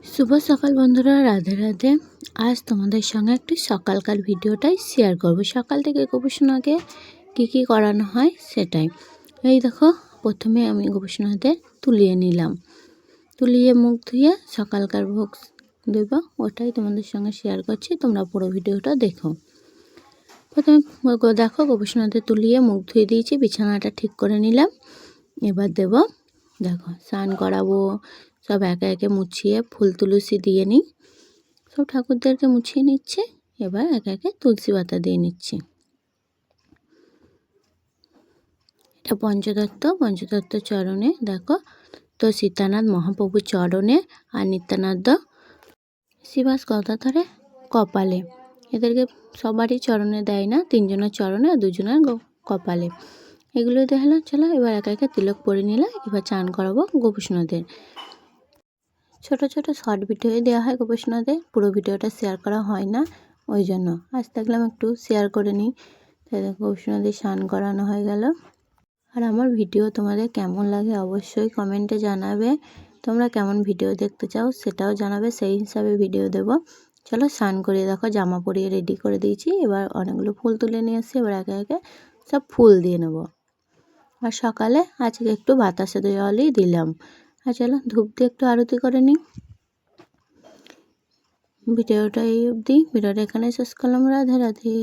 শুভ সকাল বন্ধুরা, রাধে রাধে। আজ তোমাদের সঙ্গে একটি সকালকার ভিডিওটাই শেয়ার করব। সকাল থেকে গবেষণাকে কী করানো হয় সেটাই। এই দেখো, প্রথমে আমি গবেষণাতে তুলিয়ে নিলাম, তুলিয়ে মুখ ধুয়ে সকালকার ভোগ দেব, ওটাই তোমাদের সঙ্গে শেয়ার করছি। তোমরা পুরো ভিডিওটা দেখো। প্রথমে দেখো, গবেষণাতে তুলিয়ে মুখ ধুয়ে দিয়েছি, বিছানাটা ঠিক করে নিলাম। এবার দেব, দেখো স্নান করাবো, সব একে একে মুছিয়ে ফুল তুলসী দিয়ে নিই। সব ঠাকুরদেরকে মুছিয়ে নিচ্ছে। এবার একে একে তুলসী পাতা দিয়ে নিচ্ছি। এটা পঞ্চতত্ত্ব চরণে, দেখো তো সীতানাথ মহাপ্রভুর চরণে আর নিত্যানন্দ শ্রীবাস গদাধরে কপালে। এদেরকে সবারই চরণে দেয় না, তিনজনের চরণে আর দুজনের কপালে। এগুলো দেখালাম। চলো এবার একে একে তিলক পরে নিলাম। এবার চান করাবো গবেষণাদের। ছোট ছোট শর্ট ভিডিও দেওয়া হয় গবেষণাদের, পুরো ভিডিওটা শেয়ার করা হয় না, ওই জন্য আজ দেখলাম একটু শেয়ার করে নিই। তাই গবেষণাদের স্নান করানো হয়ে গেল। আর আমার ভিডিও তোমাদের কেমন লাগে অবশ্যই কমেন্টে জানাবে। তোমরা কেমন ভিডিও দেখতে চাও সেটাও জানাবে, সেই হিসাবে ভিডিও দেব। চলো স্নান করিয়ে, দেখো জামা পরিয়ে রেডি করে দিয়েছি। এবার অনেকগুলো ফুল তুলে নিয়ে এসেছি, এবার একে একে সব ফুল দিয়ে নেব। আর সকালে আজকে একটু বাতাসা জলই দিলাম। আর চলো ধূপ দিয়ে একটু আরতি করে নিই। ভিডিওটা এই অবধি, ভিডিওটা এখানে শেষ করলাম। রাধে রাধে।